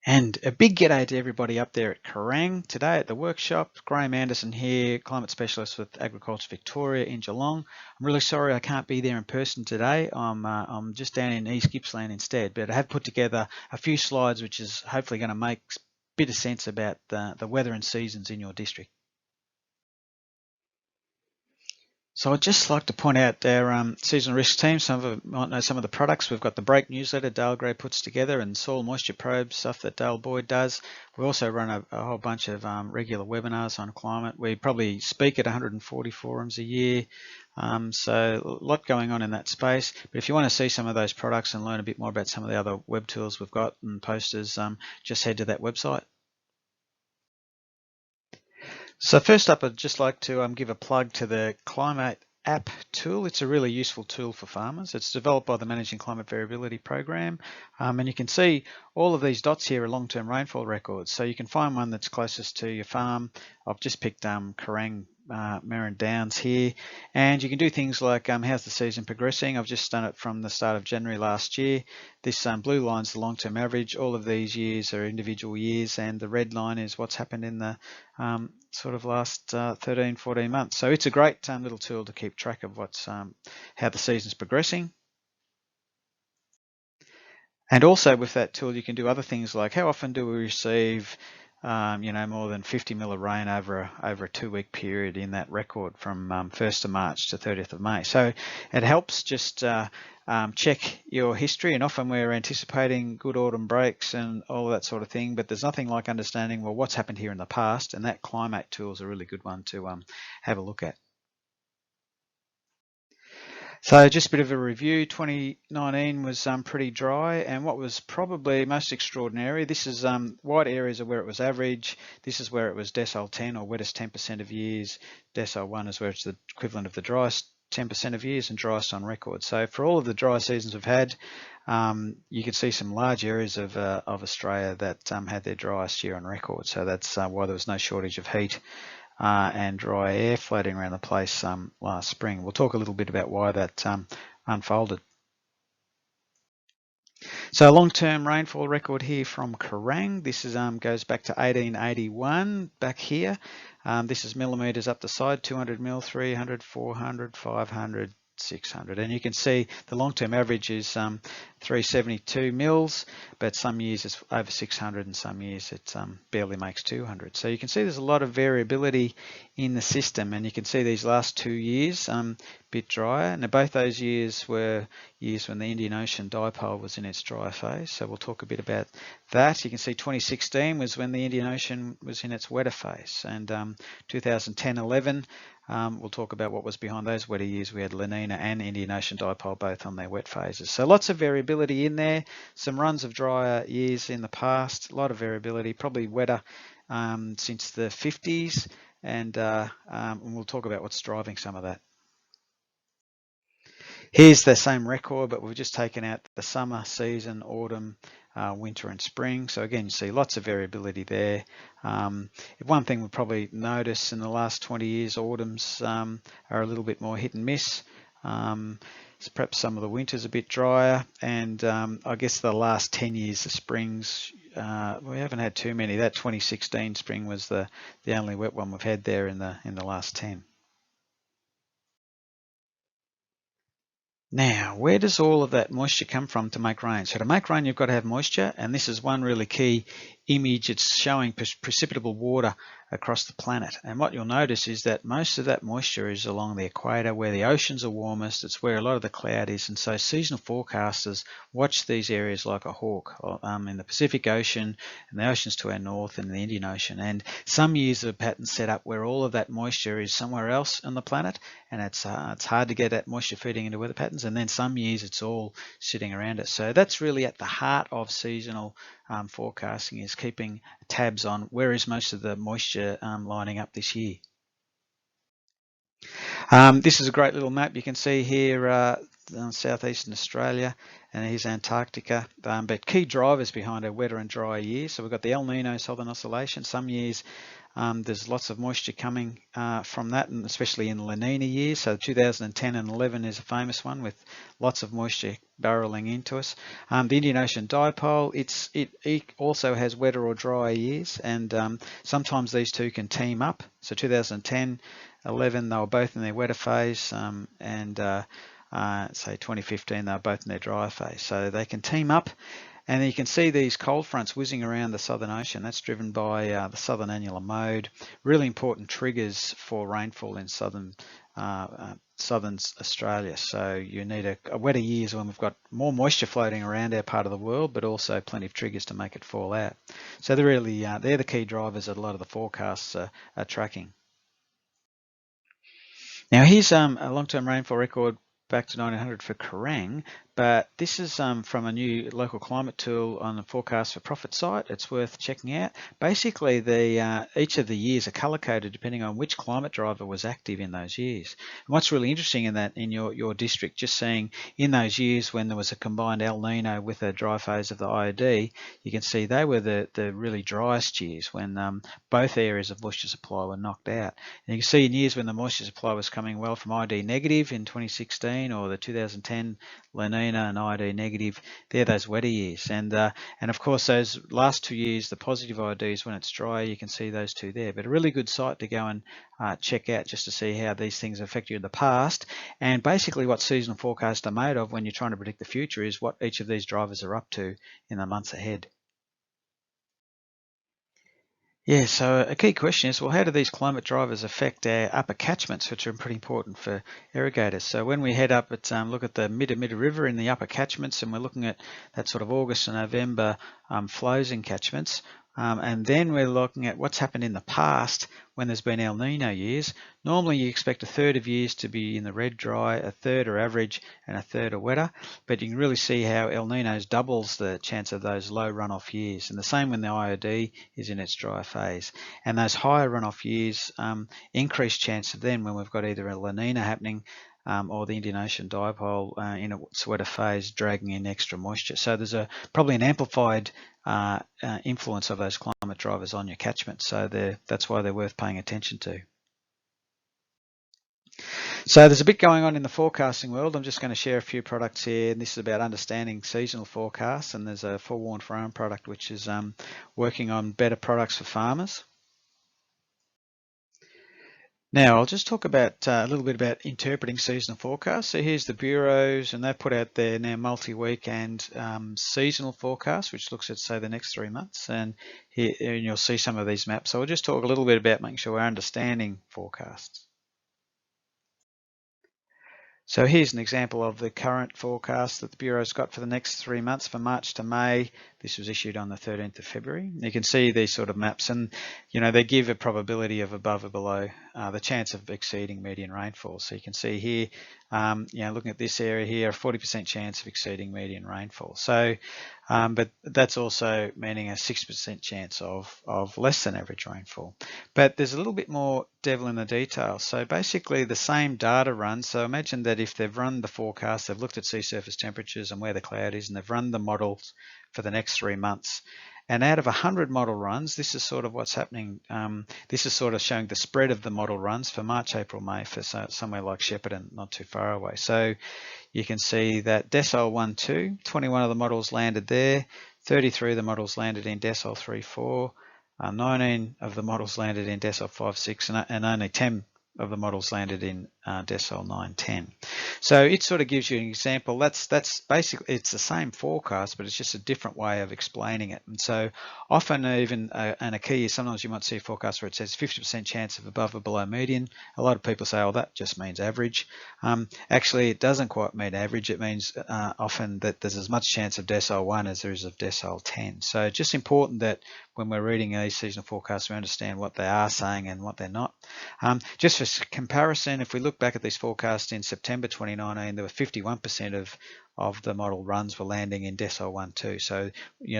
And a big g'day to everybody up there at Kerang. Today at the workshop, Graeme Anderson here, Climate Specialist with Agriculture Victoria in Geelong. I'm really sorry I can't be there in person today. I'm just down in East Gippsland instead, but I have put together a few slides which is hopefully going to make a bit of sense about the weather and seasons in your district. So I'd just like to point out our seasonal risk team. Some of you might know some of the products. We've got the Break newsletter Dale Gray puts together and soil moisture probe stuff that Dale Boyd does. We also run a whole bunch of regular webinars on climate. We probably speak at 140 forums a year. So a lot going on in that space. But if you want to see some of those products and learn a bit more about some of the other web tools we've got and posters, just head to that website. So first up, I'd just like to give a plug to the Climate App tool. It's a really useful tool for farmers. It's developed by the Managing Climate Variability program, and you can see all of these dots here are long-term rainfall records. So you can find one that's closest to your farm. I've just picked Kerang, Merrin Downs here, and you can do things like how's the season progressing. I've just done it from the start of January last year. This blue line's the long-term average. All of these years are individual years, and the red line is what's happened in the sort of last 13, 14 months. So it's a great little tool to keep track of what's how the season's progressing. And also with that tool, you can do other things like how often do we receive more than 50 mil of rain over a 2-week period in that record from 1st of March to 30th of May. So it helps just check your history, and often we're anticipating good autumn breaks and all of that sort of thing, but there's nothing like understanding, well, what's happened here in the past, and that climate tool is a really good one to have a look at. So just a bit of a review. 2019 was pretty dry, and what was probably most extraordinary, this is white areas are where it was average. This is where it was decile 10 or wettest 10% of years. Decile 1 is where it's the equivalent of the driest 10% of years and driest on record. So for all of the dry seasons we've had, you can see some large areas of Australia that had their driest year on record. So that's why there was no shortage of heat and dry air floating around the place last spring. We'll talk a little bit about why that unfolded. So a long-term rainfall record here from Kerang. This is goes back to 1881 back here. This is millimetres up the side, 200 mil, 300, 400, 500, 600, and you can see the long-term average is 372 mils, but some years it's over 600 and some years it barely makes 200. So you can see there's a lot of variability in the system, and you can see these last 2 years a bit drier. Now both those years were years when the Indian Ocean dipole was in its dry phase, so we'll talk a bit about that. You can see 2016 was when the Indian Ocean was in its wetter phase, and 2010-11 we'll talk about what was behind those wetter years. We had La Nina and Indian Ocean dipole both on their wet phases. So lots of variability in there. Some runs of drier years in the past, a lot of variability, probably wetter since the 50s, and we'll talk about what's driving some of that. Here's the same record, but we've just taken out the summer season, autumn, winter and spring. So again, you see lots of variability there. One thing we'll probably notice in the last 20 years, autumns are a little bit more hit and miss. So perhaps some of the winters a bit drier, and I guess the last 10 years, the springs, we haven't had too many. That 2016 spring was the only wet one we've had there in the last 10. Now, where does all of that moisture come from to make rain? So to make rain, you've got to have moisture, and this is one really key image. It's showing precipitable water across the planet, and what you'll notice is that most of that moisture is along the equator where the oceans are warmest. It's where a lot of the cloud is, and so seasonal forecasters watch these areas like a hawk in the Pacific Ocean and the oceans to our north and the Indian Ocean. And some years the pattern set up where all of that moisture is somewhere else on the planet, and it's hard to get that moisture feeding into weather patterns, and then some years it's all sitting around it. So that's really at the heart of seasonal forecasting, is keeping tabs on where is most of the moisture lining up this year. This is a great little map. You can see here southeastern Australia, and here's Antarctica. But key drivers behind a wetter and drier year. So we've got the El Nino Southern Oscillation. Some years there's lots of moisture coming from that, and especially in La Nina years. So 2010 and 11 is a famous one with lots of moisture barreling into us. The Indian Ocean Dipole, it also has wetter or drier years, and sometimes these two can team up. So 2010, 11, they were both in their wetter phase, and say 2015, they were both in their drier phase. So they can team up. And you can see these cold fronts whizzing around the Southern Ocean. That's driven by the Southern Annular Mode. Really important triggers for rainfall in southern Australia. So you need a wetter years when we've got more moisture floating around our part of the world, but also plenty of triggers to make it fall out. So they're really they're the key drivers that a lot of the forecasts are tracking. Now here's a long-term rainfall record back to 1900 for Kerang, but this is from a new local climate tool on the forecast for profit site. It's worth checking out. Basically, each of the years are color-coded depending on which climate driver was active in those years. And what's really interesting in that, in your district, just seeing in those years when there was a combined El Nino with a dry phase of the IOD, you can see they were the really driest years when both areas of moisture supply were knocked out. And you can see in years when the moisture supply was coming well from IOD negative in 2016 or the 2010 La Nina and IOD negative, they're those wetter years. And of course those last 2 years, the positive IODs when it's dry, you can see those two there. But a really good site to go and check out just to see how these things affect you in the past. And basically what seasonal forecasts are made of when you're trying to predict the future is what each of these drivers are up to in the months ahead. Yeah, so a key question is, well, how do these climate drivers affect our upper catchments, which are pretty important for irrigators? So when we head up at look at the Midda River in the upper catchments, and we're looking at that sort of August and November flows in catchments, and then we're looking at what's happened in the past when there's been El Nino years. Normally you expect a third of years to be in the red dry, a third are average, and a third are wetter. But you can really see how El Nino's doubles the chance of those low runoff years. And the same when the IOD is in its dry phase. And those higher runoff years increase chance of then when we've got either a La Nina happening or the Indian Ocean Dipole in its wetter phase dragging in extra moisture. So there's probably an amplified influence of those climate drivers on your catchment. So that's why they're worth paying attention to. So there's a bit going on in the forecasting world. I'm just going to share a few products here, and this is about understanding seasonal forecasts. And there's a forewarned farm product which is working on better products for farmers. Now I'll just talk about a little bit about interpreting seasonal forecasts. So here's the bureaus, and they've put out their now multi-week and seasonal forecast, which looks at, say, the next 3 months. And here and you'll see some of these maps. So we'll just talk a little bit about making sure we're understanding forecasts. So here's an example of the current forecast that the Bureau's got for the next 3 months, from March to May. This was issued on the 13th of February. You can see these sort of maps, and they give a probability of above or below the chance of exceeding median rainfall. So you can see here, looking at this area here, a 40% chance of exceeding median rainfall. So, but that's also meaning a 6% chance of less than average rainfall. But there's a little bit more devil in the details. So basically the same data runs. So imagine that if they've run the forecast, they've looked at sea surface temperatures and where the cloud is, and they've run the models for the next 3 months. And out of 100 model runs, this is sort of what's happening. This is sort of showing the spread of the model runs for March, April, May for somewhere like Shepparton, not too far away. So you can see that decile 1, 2, 21 of the models landed there, 33 of the models landed in decile 3, 4, 19 of the models landed in decile 5, 6, and only 10 of the models landed in decile 9, 10. So it sort of gives you an example. That's basically, it's the same forecast, but it's just a different way of explaining it. And so often even, and a key is sometimes you might see a forecast where it says 50% chance of above or below median. A lot of people say, oh, that just means average. Actually, it doesn't quite mean average. It means often that there's as much chance of decile 1 as there is of decile 10. So just important that when we're reading these seasonal forecasts, we understand what they are saying and what they're not. Just for comparison, if we look back at these forecasts in September 2019, there were 51% of the model runs were landing in decile 1, 2. So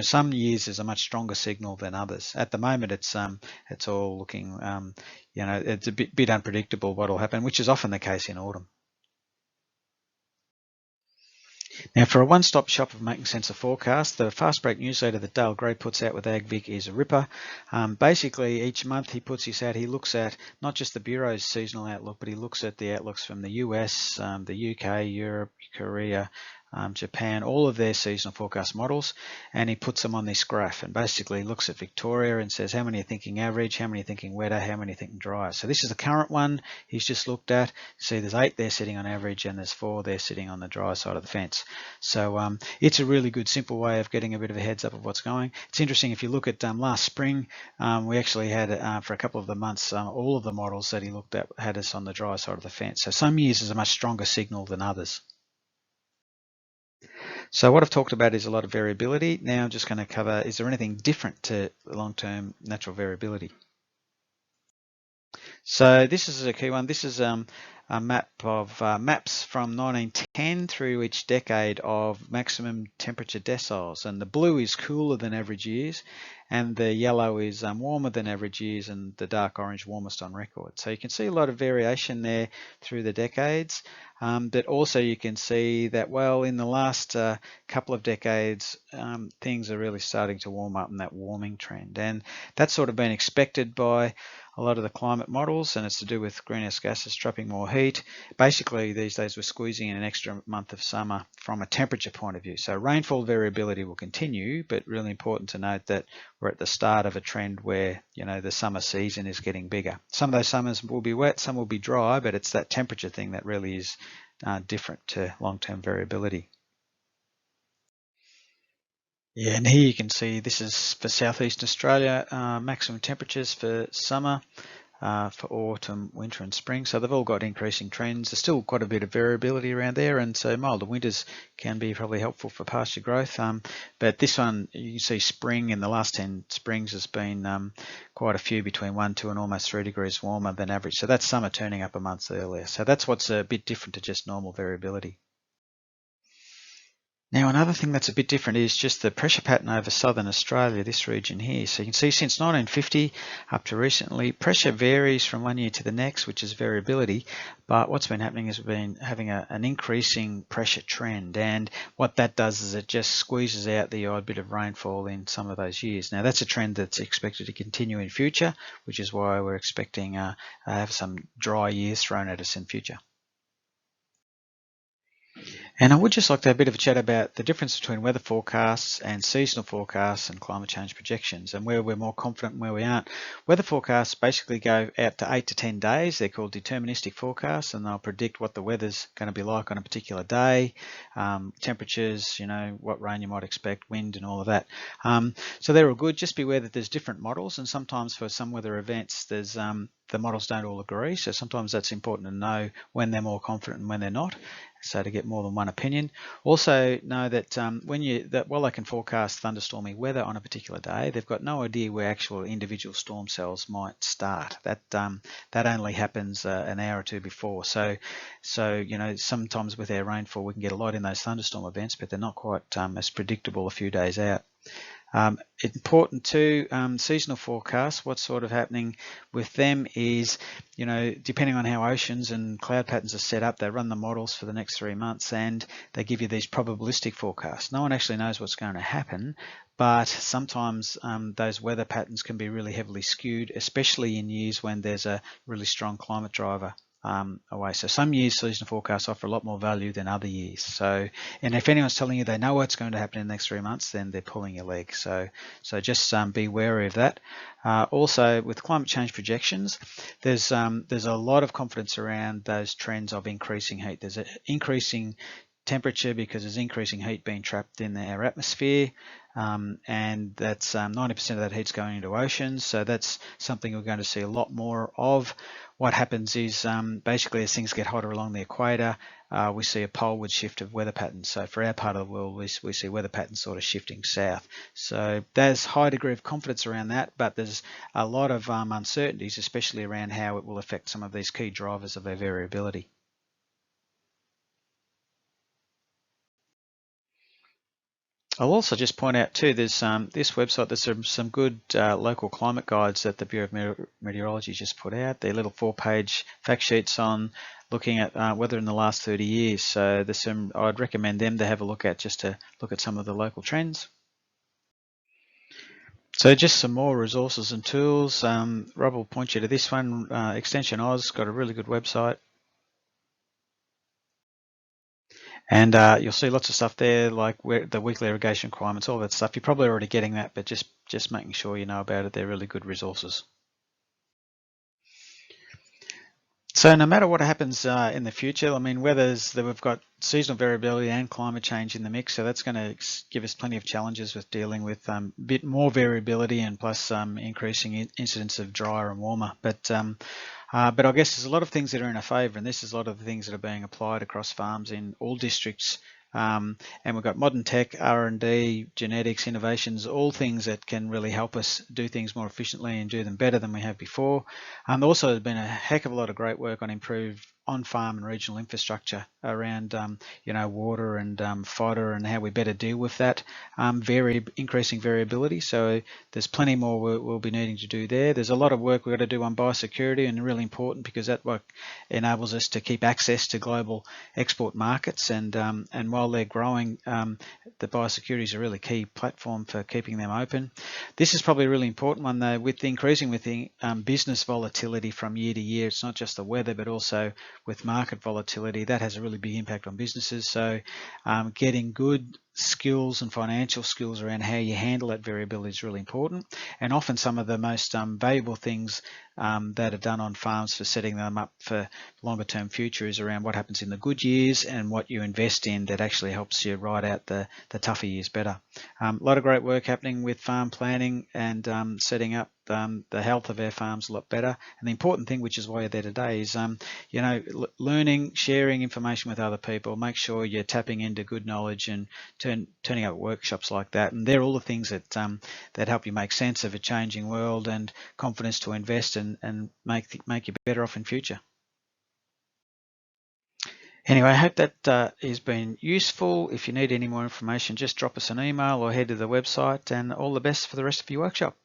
some years is a much stronger signal than others. At the moment, it's all looking it's a bit unpredictable what will happen, which is often the case in autumn. Now, for a one-stop shop of making sense of forecast, the Fast Break newsletter that Dale Gray puts out with AgVic is a ripper. Basically, each month he puts this out. He looks at not just the Bureau's seasonal outlook, but he looks at the outlooks from the US, the UK, Europe, Korea, Japan, all of their seasonal forecast models, and he puts them on this graph and basically looks at Victoria and says how many are thinking average, how many are thinking wetter, how many are thinking drier. So this is the current one he's just looked at. See, there's 8 there sitting on average and there's 4 there sitting on the drier side of the fence. So it's a really good, simple way of getting a bit of a heads up of what's going. It's interesting, if you look at last spring, we actually had, for a couple of the months, all of the models that he looked at had us on the dry side of the fence. So some years is a much stronger signal than others. So what I've talked about is a lot of variability. Now I'm just going to cover, is there anything different to long-term natural variability? So this is a key one. This is a map of maps from 1910 through each decade of maximum temperature deciles, and the blue is cooler than average years, and the yellow is warmer than average years, and the dark orange warmest on record. So you can see a lot of variation there through the decades, but also you can see that, well, in the last couple of decades, things are really starting to warm up in that warming trend, and that's sort of been expected by a lot of the climate models, and it's to do with greenhouse gases trapping more heat. Basically, these days we're squeezing in an extra month of summer from a temperature point of view. So rainfall variability will continue, but really important to note that we're at the start of a trend where, you know, the summer season is getting bigger. Some of those summers will be wet, some will be dry, but it's that temperature thing that really is different to long-term variability. Yeah, and here you can see this is for Southeast Australia, maximum temperatures for summer, for autumn, winter and spring. So they've all got increasing trends. There's still quite a bit of variability around there, and so milder winters can be probably helpful for pasture growth. But this one, you can see spring in the last 10 springs has been quite a few, between 1, 2 and almost 3 degrees warmer than average. So that's summer turning up a month earlier. So that's what's a bit different to just normal variability. Now, another thing that's a bit different is just the pressure pattern over southern Australia, this region here. So you can see since 1950 up to recently, pressure varies from one year to the next, which is variability. But what's been happening is we've been having an increasing pressure trend. And what that does is it just squeezes out the odd bit of rainfall in some of those years. Now, that's a trend that's expected to continue in future, which is why we're expecting to have some dry years thrown at us in future. And I would just like to have a bit of a chat about the difference between weather forecasts and seasonal forecasts and climate change projections, and where we're more confident and where we aren't. Weather forecasts basically go out to 8 to 10 days. They're called deterministic forecasts, and they'll predict what the weather's going to be like on a particular day, temperatures, you know, what rain you might expect, wind and all of that. So they're all good. Just be aware that there's different models, and sometimes for some weather events there's the models don't all agree, so sometimes that's important to know when they're more confident and when they're not, so to get more than one opinion. Also know that while they can forecast thunderstormy weather on a particular day, they've got no idea where actual individual storm cells might start. That only happens an hour or two before. So you know, sometimes with our rainfall we can get a lot in those thunderstorm events, but they're not quite as predictable a few days out. Important too, seasonal forecasts, what's sort of happening with them is, you know, depending on how oceans and cloud patterns are set up, they run the models for the next 3 months and they give you these probabilistic forecasts. No one actually knows what's going to happen, but sometimes those weather patterns can be really heavily skewed, especially in years when there's a really strong climate driver away. So some years seasonal forecasts offer a lot more value than other years. So, and if anyone's telling you they know what's going to happen in the next 3 months, then they're pulling your leg. So just be wary of that. Also, with climate change projections, there's a lot of confidence around those trends of increasing heat. There's an increasing temperature because there's increasing heat being trapped in our atmosphere, and that's 90% of that heat's going into oceans, so that's something we're going to see a lot more of. What happens is basically as things get hotter along the equator, we see a poleward shift of weather patterns. So for our part of the world, we see weather patterns sort of shifting south. So there's a high degree of confidence around that, but there's a lot of uncertainties, especially around how it will affect some of these key drivers of our variability. I'll also just point out too, there's this website, there's some good local climate guides that the Bureau of Meteorology just put out. They're little 4-page fact sheets on looking at weather in the last 30 years. So there's some I'd recommend them to have a look at, just to look at some of the local trends. So just some more resources and tools. Rob will point you to this one. Extension Oz got a really good website. And you'll see lots of stuff there, like the weekly irrigation requirements, all that stuff. You're probably already getting that, but just making sure you know about it. They're really good resources. So no matter what happens in the future, I mean, we've got seasonal variability and climate change in the mix, so that's going to give us plenty of challenges with dealing with a bit more variability and plus increasing incidence of drier and warmer. But I guess there's a lot of things that are in our favour, and this is a lot of the things that are being applied across farms in all districts. And we've got modern tech, R&D, genetics, innovations, all things that can really help us do things more efficiently and do them better than we have before. Also, there's been a heck of a lot of great work on improved on-farm and regional infrastructure around, water and fodder and how we better deal with that increasing variability. So there's plenty more we'll be needing to do there. There's a lot of work we've got to do on biosecurity, and really important because that work enables us to keep access to global export markets. And while they're growing, the biosecurity is a really key platform for keeping them open. This is probably a really important one though, with the business volatility from year to year. It's not just the weather, but also with market volatility, that has a really big impact on businesses. So getting good skills and financial skills around how you handle that variability is really important. And often some of the most valuable things that are done on farms for setting them up for longer term future is around what happens in the good years and what you invest in that actually helps you ride out the tougher years better. A lot of great work happening with farm planning and setting up the health of our farms a lot better. And the important thing, which is why you're there today, is learning, sharing information with other people. Make sure you're tapping into good knowledge and turning up workshops like that. And they're all the things that help you make sense of a changing world and confidence to invest and make you better off in future. Anyway, I hope that has been useful. If you need any more information, just drop us an email or head to the website, and all the best for the rest of your workshop.